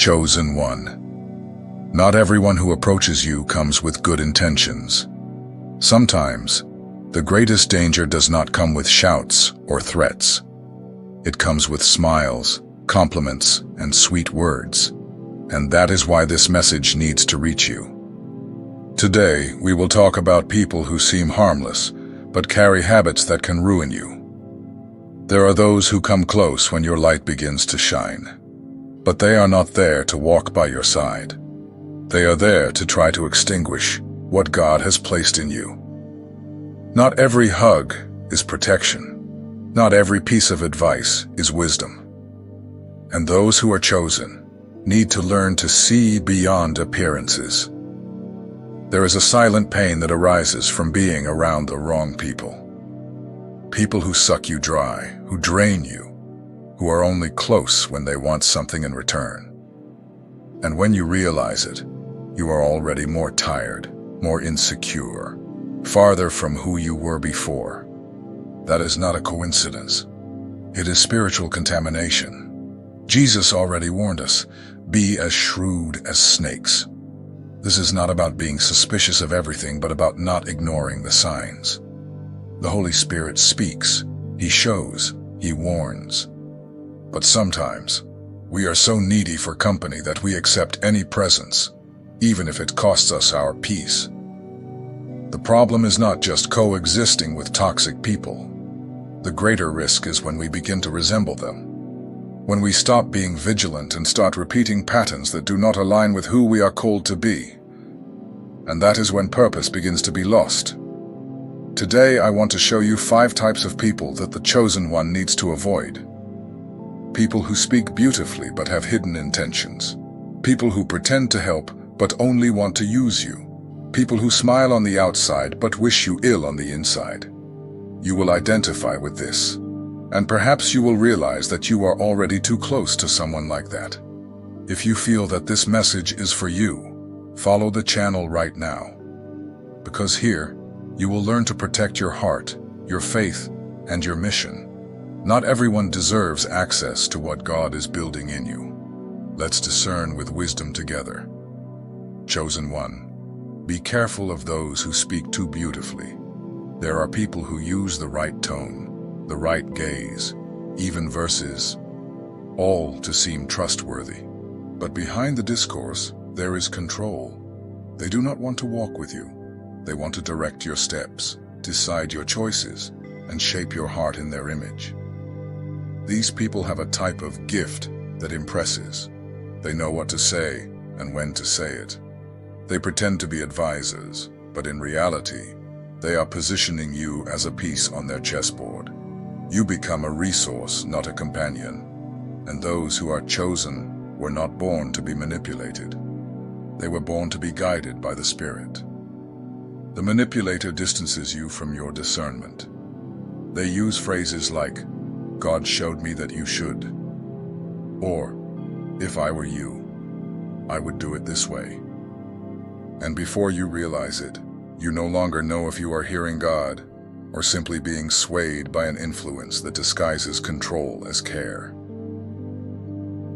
Chosen one. Not everyone who approaches you comes with good intentions. Sometimes, the greatest danger does not come with shouts or threats. It comes with smiles, compliments, and sweet words. And that is why this message needs to reach you. Today, we will talk about people who seem harmless, but carry habits that can ruin you. There are those who come close when your light begins to shine. But they are not there to walk by your side. They are there to try to extinguish what God has placed in you. Not every hug is protection. Not every piece of advice is wisdom. And those who are chosen need to learn to see beyond appearances. There is a silent pain that arises from being around the wrong people. People who suck you dry, who drain you, who are only close when they want something in return. And when you realize it, you are already more tired, more insecure, farther from who you were before. That is not a coincidence. It is spiritual contamination. Jesus already warned us, be as shrewd as snakes. This is not about being suspicious of everything, but about not ignoring the signs. The Holy Spirit speaks, He shows, He warns. But sometimes, we are so needy for company that we accept any presence, even if it costs us our peace. The problem is not just coexisting with toxic people. The greater risk is when we begin to resemble them. When we stop being vigilant and start repeating patterns that do not align with who we are called to be. And that is when purpose begins to be lost. Today, I want to show you 5 types of people that the chosen one needs to avoid. People who speak beautifully but have hidden intentions. People who pretend to help but only want to use you. People who smile on the outside but wish you ill on the inside. You will identify with this, and perhaps you will realize that you are already too close to someone like that. If you feel that this message is for you, follow the channel right now. Because here, you will learn to protect your heart, your faith, and your mission. Not everyone deserves access to what God is building in you. Let's discern with wisdom together. Chosen one. Be careful of those who speak too beautifully. There are people who use the right tone, the right gaze, even verses, all to seem trustworthy. But behind the discourse, there is control. They do not want to walk with you. They want to direct your steps, decide your choices, and shape your heart in their image. These people have a type of gift that impresses. They know what to say and when to say it. They pretend to be advisors, but in reality, they are positioning you as a piece on their chessboard. You become a resource, not a companion. And those who are chosen were not born to be manipulated. They were born to be guided by the Spirit. The manipulator distances you from your discernment. They use phrases like, God showed me that you should. Or, if I were you, I would do it this way. And before you realize it, you no longer know if you are hearing God or simply being swayed by an influence that disguises control as care.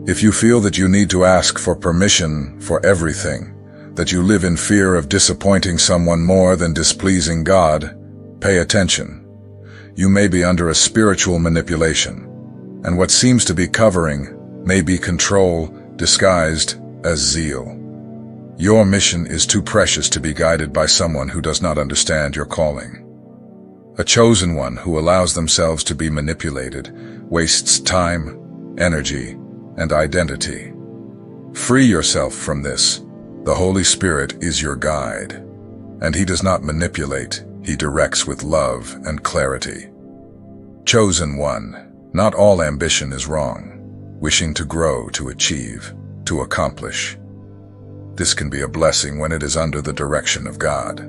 If you feel that you need to ask for permission for everything, that you live in fear of disappointing someone more than displeasing God, pay attention. You may be under a spiritual manipulation, and what seems to be covering may be control disguised as zeal. Your mission is too precious to be guided by someone who does not understand your calling. A chosen one who allows themselves to be manipulated wastes time, energy, and identity. Free yourself from this. The Holy Spirit is your guide, and He does not manipulate. He directs with love and clarity. Chosen one. Not all ambition is wrong. Wishing to grow, to achieve, to accomplish. This can be a blessing when it is under the direction of God.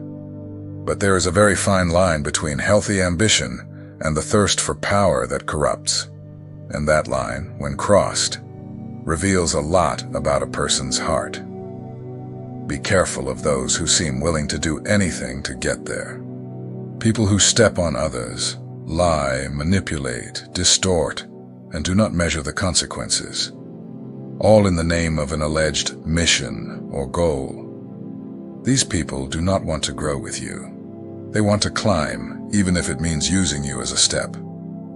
But there is a very fine line between healthy ambition and the thirst for power that corrupts. And that line, when crossed, reveals a lot about a person's heart. Be careful of those who seem willing to do anything to get there. People who step on others, lie, manipulate, distort, and do not measure the consequences. all in the name of an alleged mission or goal. These people do not want to grow with you. They want to climb, even if it means using you as a step.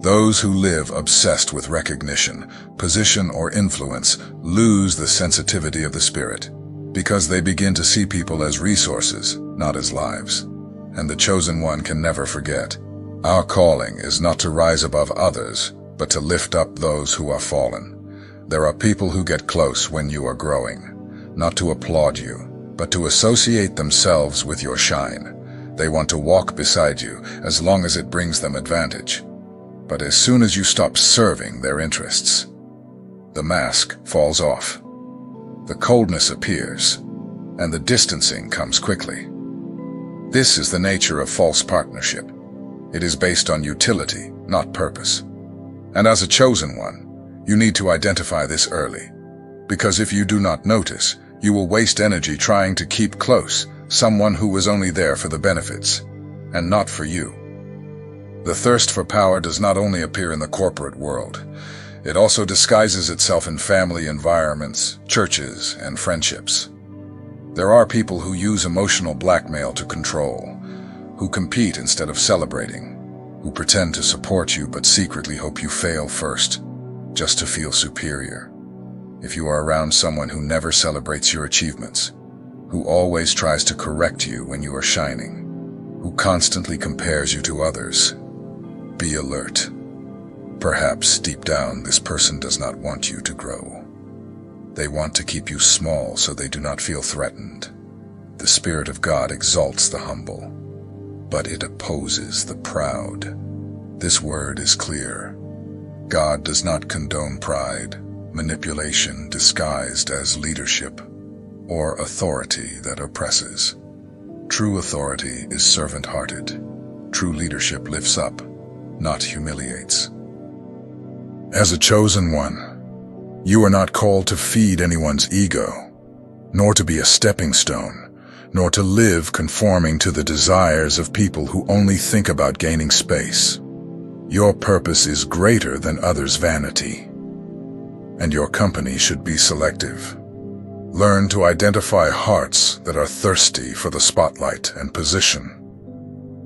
Those who live obsessed with recognition, position, or influence lose the sensitivity of the spirit, because they begin to see people as resources, not as lives. And the chosen one can never forget. Our calling is not to rise above others, but to lift up those who are fallen. There are people who get close when you are growing, not to applaud you, but to associate themselves with your shine. They want to walk beside you as long as it brings them advantage. But as soon as you stop serving their interests, the mask falls off. The coldness appears, and the distancing comes quickly. This is the nature of false partnership. It is based on utility, not purpose. And as a chosen one, you need to identify this early, because if you do not notice, you will waste energy trying to keep close someone who was only there for the benefits, and not for you. The thirst for power does not only appear in the corporate world. It also disguises itself in family environments, churches, and friendships. There are people who use emotional blackmail to control, who compete instead of celebrating, who pretend to support you but secretly hope you fail first, just to feel superior. If you are around someone who never celebrates your achievements, who always tries to correct you when you are shining, who constantly compares you to others, be alert. Perhaps deep down this person does not want you to grow. They want to keep you small so they do not feel threatened. The Spirit of God exalts the humble, but it opposes the proud. This word is clear. God does not condone pride, manipulation disguised as leadership, or authority that oppresses. True authority is servant-hearted. True leadership lifts up, not humiliates. As a chosen one, you are not called to feed anyone's ego, nor to be a stepping stone, nor to live conforming to the desires of people who only think about gaining space. Your purpose is greater than others' vanity, and your company should be selective. Learn to identify hearts that are thirsty for the spotlight and position.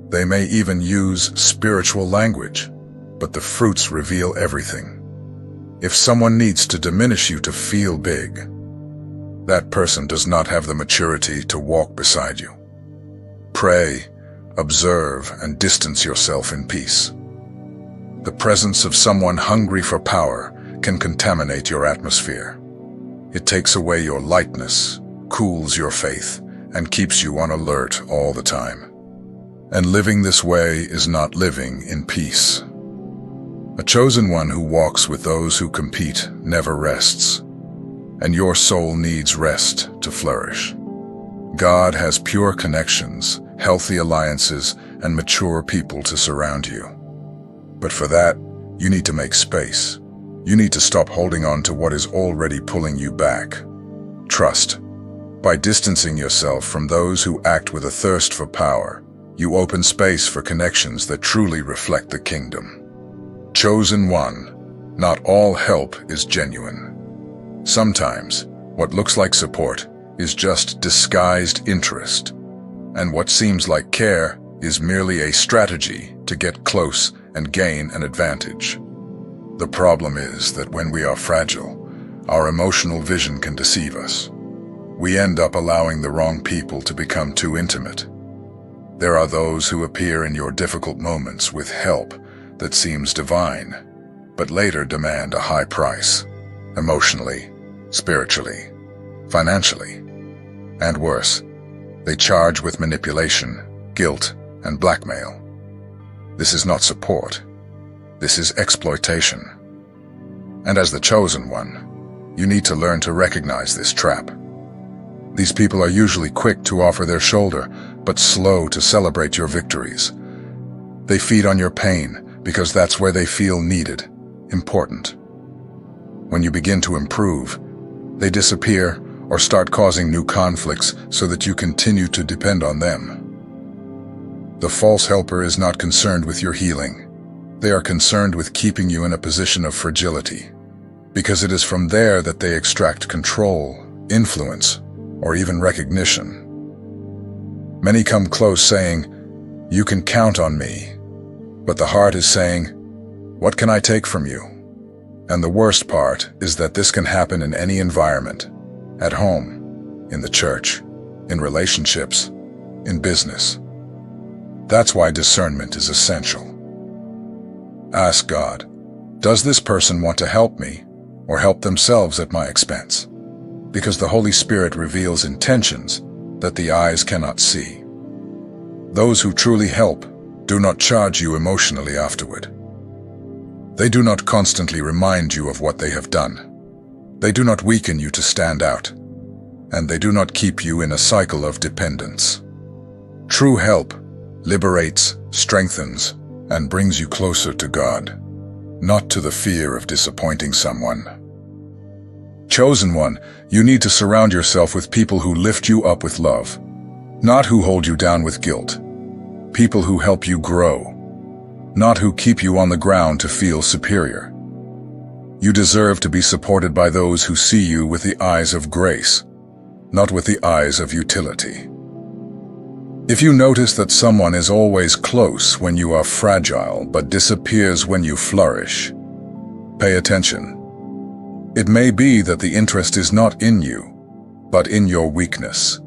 They may even use spiritual language, but the fruits reveal everything. If someone needs to diminish you to feel big, that person does not have the maturity to walk beside you. Pray, observe, and distance yourself in peace. The presence of someone hungry for power can contaminate your atmosphere. It takes away your lightness, cools your faith, and keeps you on alert all the time. And living this way is not living in peace. A chosen one who walks with those who compete never rests, and your soul needs rest to flourish. God has pure connections, healthy alliances, and mature people to surround you. But for that, you need to make space. You need to stop holding on to what is already pulling you back. Trust. By distancing yourself from those who act with a thirst for power, you open space for connections that truly reflect the kingdom. Chosen one, not all help is genuine. Sometimes, what looks like support is just disguised interest, and what seems like care is merely a strategy to get close and gain an advantage. The problem is that when we are fragile, our emotional vision can deceive us. We end up allowing the wrong people to become too intimate. There are those who appear in your difficult moments with help that seems divine, but later demand a high price, emotionally, spiritually, financially, and worse, they charge with manipulation, guilt, and blackmail. This is not support. This is exploitation. And as the chosen one, you need to learn to recognize this trap. These people are usually quick to offer their shoulder, but slow to celebrate your victories. They feed on your pain because that's where they feel needed, important. When you begin to improve, they disappear or start causing new conflicts so that you continue to depend on them. The false helper is not concerned with your healing. They are concerned with keeping you in a position of fragility. because it is from there that they extract control, influence, or even recognition. Many come close saying, "You can count on me," but the heart is saying, "What can I take from you?" And the worst part is that this can happen in any environment, at home, in the church, in relationships, in business. That's why discernment is essential. Ask God, does this person want to help me or help themselves at my expense? Because the Holy Spirit reveals intentions that the eyes cannot see. Those who truly help do not charge you emotionally afterward. They do not constantly remind you of what they have done. They do not weaken you to stand out, and they do not keep you in a cycle of dependence. True help liberates, strengthens, and brings you closer to God, not to the fear of disappointing someone. Chosen one, you need to surround yourself with people who lift you up with love, not who hold you down with guilt. People who help you grow, not who keep you on the ground to feel superior. You deserve to be supported by those who see you with the eyes of grace, not with the eyes of utility. If you notice that someone is always close when you are fragile but disappears when you flourish, pay attention. It may be that the interest is not in you, but in your weakness.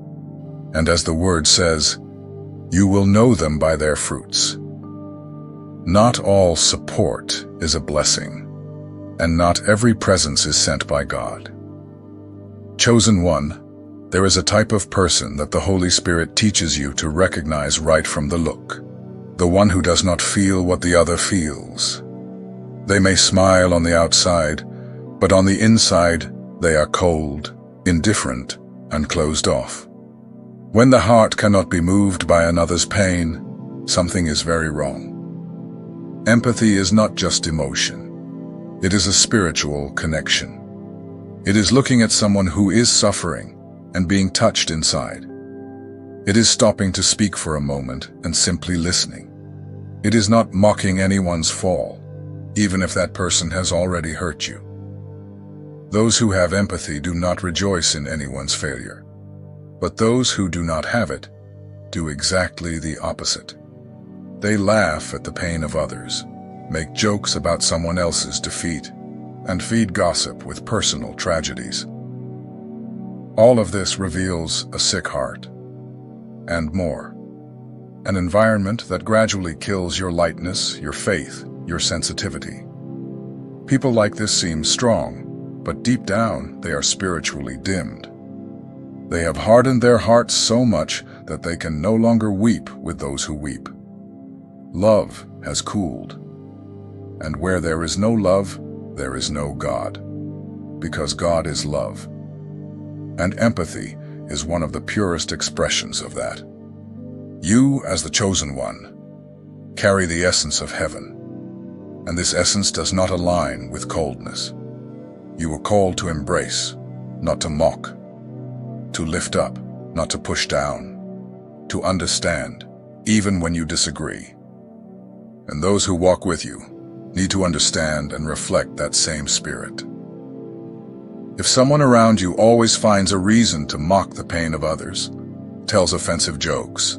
And as the word says, you will know them by their fruits. Not all support is a blessing, and not every presence is sent by God. Chosen one, there is a type of person that the Holy Spirit teaches you to recognize right from the look. The one who does not feel what the other feels. They may smile on the outside, but on the inside they are cold, indifferent, and closed off. When the heart cannot be moved by another's pain, something is very wrong. Empathy is not just emotion. It is a spiritual connection. It is looking at someone who is suffering and being touched inside. It is stopping to speak for a moment and simply listening. It is not mocking anyone's fall, even if that person has already hurt you. Those who have empathy do not rejoice in anyone's failure. But those who do not have it do exactly the opposite. They laugh at the pain of others, make jokes about someone else's defeat, and feed gossip with personal tragedies. All of this reveals a sick heart, and more. An environment that gradually kills your lightness, your faith, your sensitivity. People like this seem strong, but deep down they are spiritually dimmed. They have hardened their hearts so much that they can no longer weep with those who weep. Love has cooled. And where there is no love, there is no God. Because God is love. And empathy is one of the purest expressions of that. You, as the chosen one, carry the essence of heaven. And this essence does not align with coldness. You were called to embrace, not to mock. To lift up, not to push down. To understand, even when you disagree. And those who walk with you need to understand and reflect that same spirit. If someone around you always finds a reason to mock the pain of others, tells offensive jokes,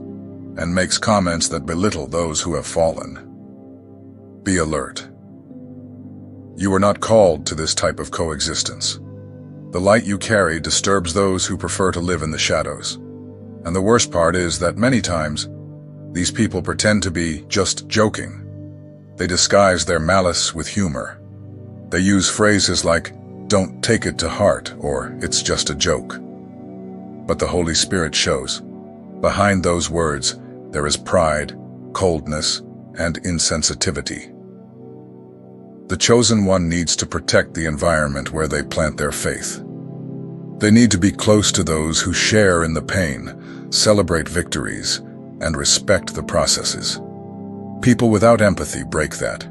and makes comments that belittle those who have fallen, be alert. You are not called to this type of coexistence. The light you carry disturbs those who prefer to live in the shadows. And the worst part is that many times, these people pretend to be just joking. They disguise their malice with humor. They use phrases like, "Don't take it to heart," or "It's just a joke." But the Holy Spirit shows, behind those words, there is pride, coldness, and insensitivity. The chosen one needs to protect the environment where they plant their faith. They need to be close to those who share in the pain, celebrate victories, and respect the processes. People without empathy break that.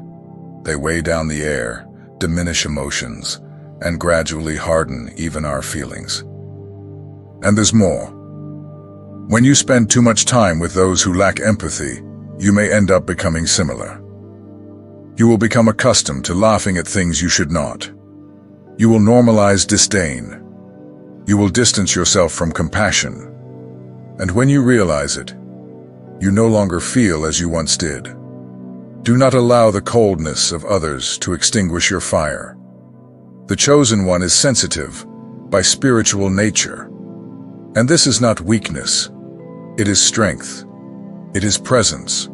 They weigh down the air, diminish emotions, and gradually harden even our feelings. And there's more. When you spend too much time with those who lack empathy, you may end up becoming similar. You will become accustomed to laughing at things you should not. You will normalize disdain. You will distance yourself from compassion. And when you realize it, you no longer feel as you once did. Do not allow the coldness of others to extinguish your fire. The chosen one is sensitive by spiritual nature. And this is not weakness. It is strength. It is presence.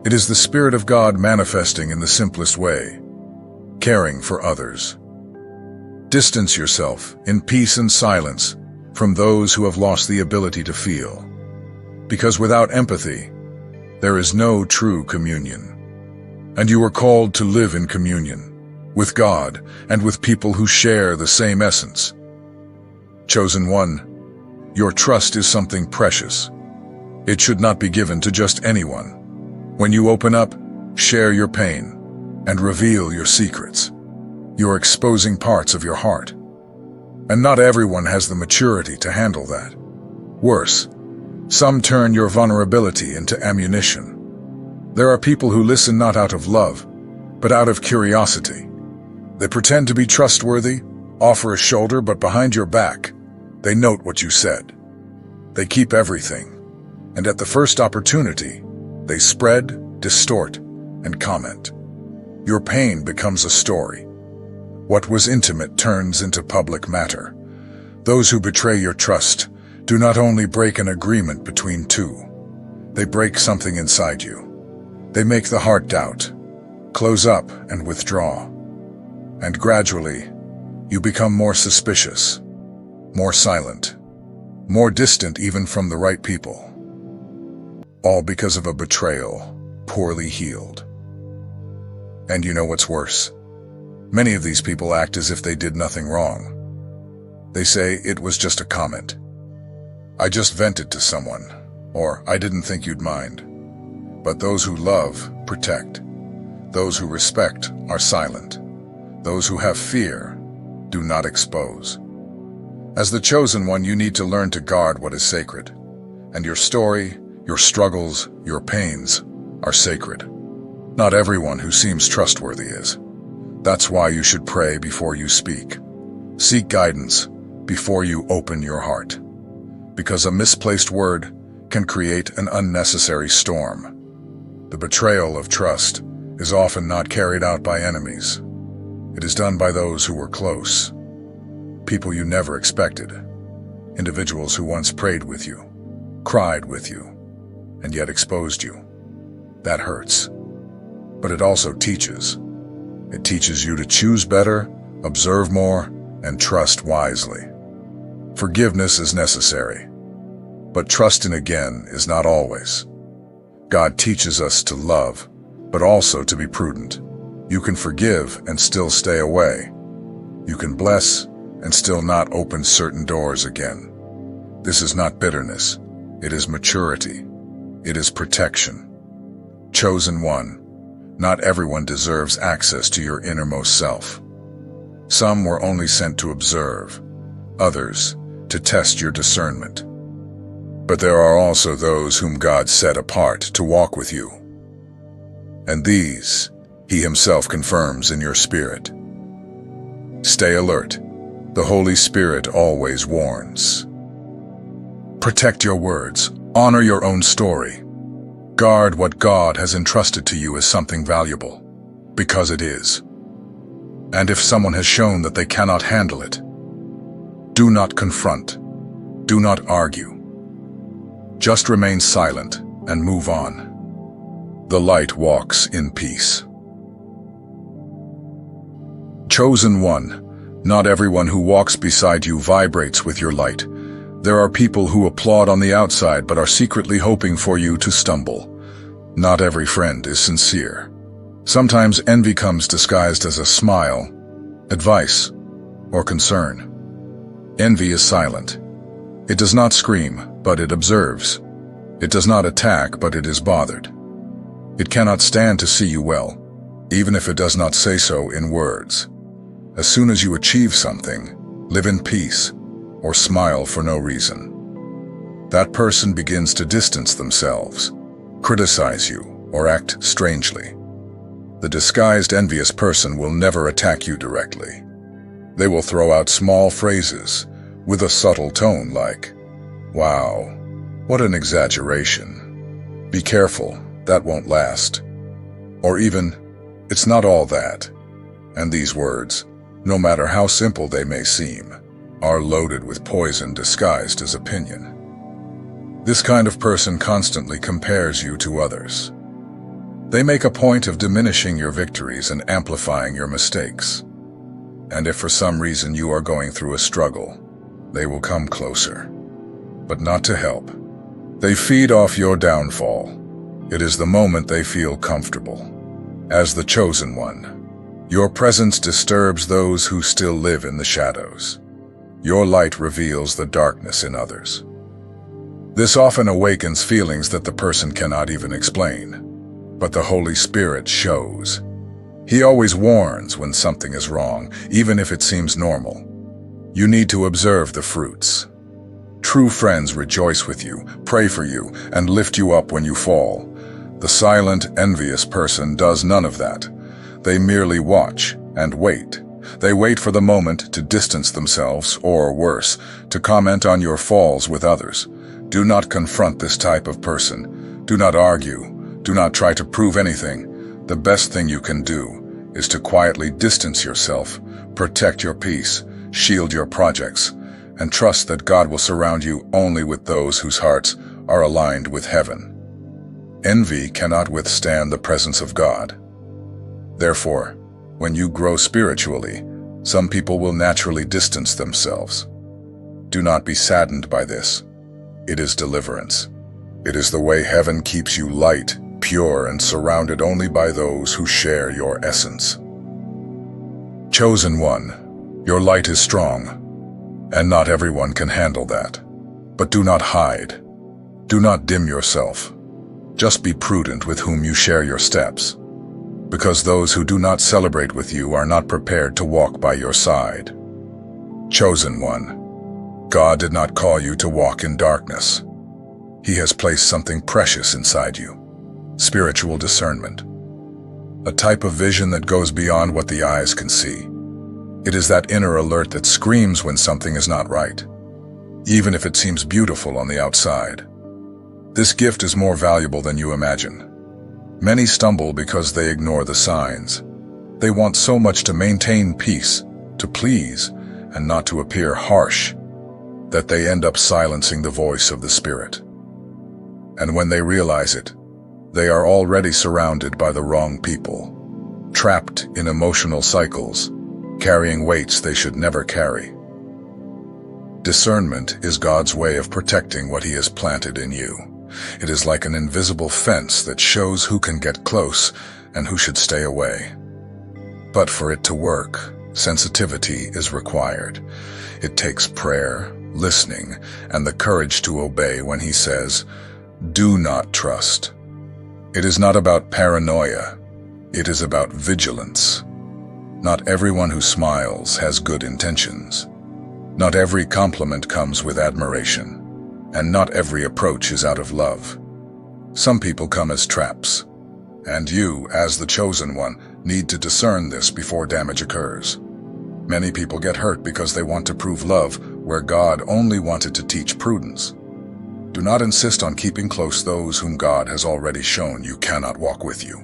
It is the Spirit of God manifesting in the simplest way, caring for others. Distance yourself in peace and silence from those who have lost the ability to feel. Because without empathy, there is no true communion. And you are called to live in communion with God and with people who share the same essence. Chosen one, your trust is something precious. It should not be given to just anyone. When you open up, share your pain, and reveal your secrets, you are exposing parts of your heart. And not everyone has the maturity to handle that. Worse, some turn your vulnerability into ammunition. There are people who listen not out of love, but out of curiosity. They pretend to be trustworthy, offer a shoulder, but behind your back, they note what you said. They keep everything, and at the first opportunity, they spread, distort, and comment. Your pain becomes a story. What was intimate turns into public matter. Those who betray your trust do not only break an agreement between two, they break something inside you. They make the heart doubt, close up and withdraw. And gradually, you become more suspicious, more silent, more distant even from the right people. All because of a betrayal, poorly healed. And you know what's worse? Many of these people act as if they did nothing wrong. They say it was just a comment. I just vented to someone, or I didn't think you'd mind. But those who love, protect. Those who respect are silent. Those who have fear do not expose. As the chosen one, you need to learn to guard what is sacred. And your story, your struggles, your pains are sacred. Not everyone who seems trustworthy is. That's why you should pray before you speak. Seek guidance before you open your heart. Because a misplaced word can create an unnecessary storm. The betrayal of trust is often not carried out by enemies. It is done by those who were close. People you never expected. Individuals who once prayed with you, cried with you, and yet exposed you. That hurts. But it also teaches. It teaches you to choose better, observe more, and trust wisely. Forgiveness is necessary, but trusting again is not always. God teaches us to love, but also to be prudent. You can forgive and still stay away. You can bless and still not open certain doors again. This is not bitterness. It is maturity. It is protection. Chosen one, not everyone deserves access to your innermost self. Some were only sent to observe, others to test your discernment. But there are also those whom God set apart to walk with you. And these, He Himself confirms in your spirit. Stay alert. The Holy Spirit always warns. Protect your words. Honor your own story. Guard what God has entrusted to you as something valuable, because it is. And if someone has shown that they cannot handle it, do not confront. Do not argue. Just remain silent and move on. The light walks in peace. Chosen one, not everyone who walks beside you vibrates with your light. There are people who applaud on the outside but are secretly hoping for you to stumble. Not every friend is sincere. Sometimes envy comes disguised as a smile, advice, or concern. Envy is silent. It does not scream, but it observes. It does not attack, but it is bothered. It cannot stand to see you well, even if it does not say so in words. As soon as you achieve something, live in peace, or smile for no reason, that person begins to distance themselves, criticize you, or act strangely. The disguised envious person will never attack you directly. They will throw out small phrases with a subtle tone like, "Wow, what an exaggeration. Be careful, that won't last." Or even, "It's not all that." And these words, no matter how simple they may seem, are loaded with poison disguised as opinion. This kind of person constantly compares you to others. They make a point of diminishing your victories and amplifying your mistakes. And if for some reason you are going through a struggle, they will come closer, but not to help. They feed off your downfall. It is the moment they feel comfortable. As the chosen one, your presence disturbs those who still live in the shadows. Your light reveals the darkness in others. This often awakens feelings that the person cannot even explain, but the Holy Spirit shows. He always warns when something is wrong, even if it seems normal. You need to observe the fruits. True friends rejoice with you, pray for you, and lift you up when you fall. The silent, envious person does none of that. They merely watch and wait. They wait for the moment to distance themselves, or worse, to comment on your falls with others. Do not confront this type of person. Do not argue. Do not try to prove anything. The best thing you can do is to quietly distance yourself, protect your peace, shield your projects, and trust that God will surround you only with those whose hearts are aligned with heaven. Envy cannot withstand the presence of God. Therefore, when you grow spiritually, some people will naturally distance themselves. Do not be saddened by this. It is deliverance. It is the way heaven keeps you light, pure, and surrounded only by those who share your essence. Chosen one, your light is strong, and not everyone can handle that. But do not hide. Do not dim yourself. Just be prudent with whom you share your steps, because those who do not celebrate with you are not prepared to walk by your side. Chosen one, God did not call you to walk in darkness. He has placed something precious inside you, spiritual discernment, a type of vision that goes beyond what the eyes can see. It is that inner alert that screams when something is not right, even if it seems beautiful on the outside. This gift is more valuable than you imagine. Many stumble because they ignore the signs. They want so much to maintain peace, to please, and not to appear harsh, that they end up silencing the voice of the Spirit. And when they realize it, they are already surrounded by the wrong people, trapped in emotional cycles, carrying weights they should never carry. Discernment is God's way of protecting what He has planted in you. It is like an invisible fence that shows who can get close and who should stay away. But for it to work, sensitivity is required. It takes prayer, listening, and the courage to obey when He says, "Do not trust." It is not about paranoia. It is about vigilance. Not everyone who smiles has good intentions. Not every compliment comes with admiration. And not every approach is out of love. Some people come as traps. And you, as the chosen one, need to discern this before damage occurs. Many people get hurt because they want to prove love where God only wanted to teach prudence. Do not insist on keeping close those whom God has already shown you cannot walk with you.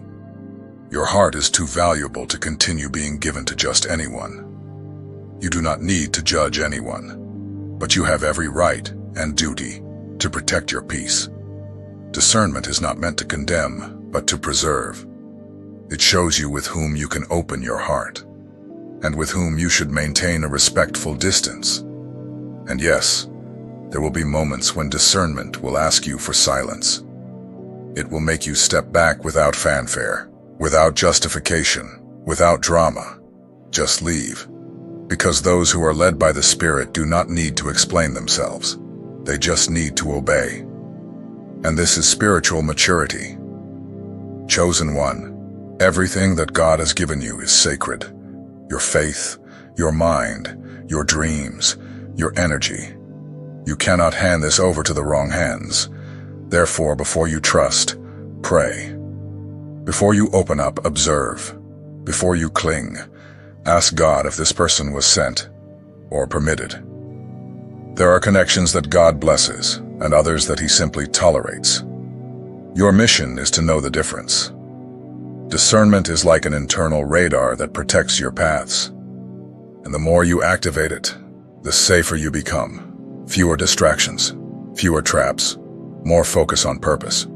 Your heart is too valuable to continue being given to just anyone. You do not need to judge anyone, but you have every right and duty to protect your peace. Discernment is not meant to condemn, but to preserve. It shows you with whom you can open your heart, and with whom you should maintain a respectful distance. And yes, there will be moments when discernment will ask you for silence. It will make you step back without fanfare, without justification, without drama. Just leave. Because those who are led by the Spirit do not need to explain themselves. They just need to obey. And this is spiritual maturity. Chosen one, everything that God has given you is sacred. Your faith, your mind, your dreams, your energy. You cannot hand this over to the wrong hands. Therefore, before you trust, pray. Before you open up, observe. Before you cling, Ask God if this person was sent or permitted. There are connections that God blesses and others that He simply tolerates. Your mission is to know the difference. Discernment is like an internal radar that protects your paths. And the more you activate it, the safer you become. Fewer distractions, fewer traps, more focus on purpose.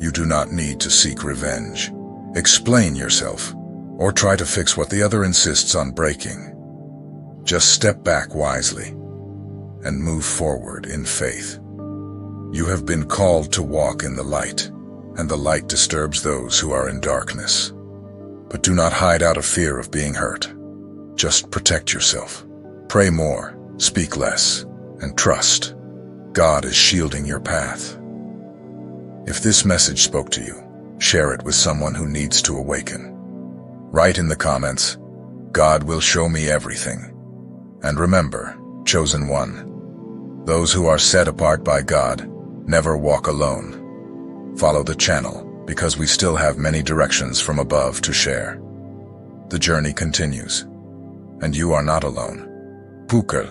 You do not need to seek revenge, explain yourself, or try to fix what the other insists on breaking. Just step back wisely and move forward in faith. You have been called to walk in the light, and the light disturbs those who are in darkness. But do not hide out of fear of being hurt. Just protect yourself. Pray more, speak less, and trust. God is shielding your path. If this message spoke to you, share it with someone who needs to awaken. Write in the comments, "God will show me everything." And remember, chosen one, those who are set apart by God never walk alone. Follow the channel, because we still have many directions from above to share. The journey continues, and you are not alone. Pukal.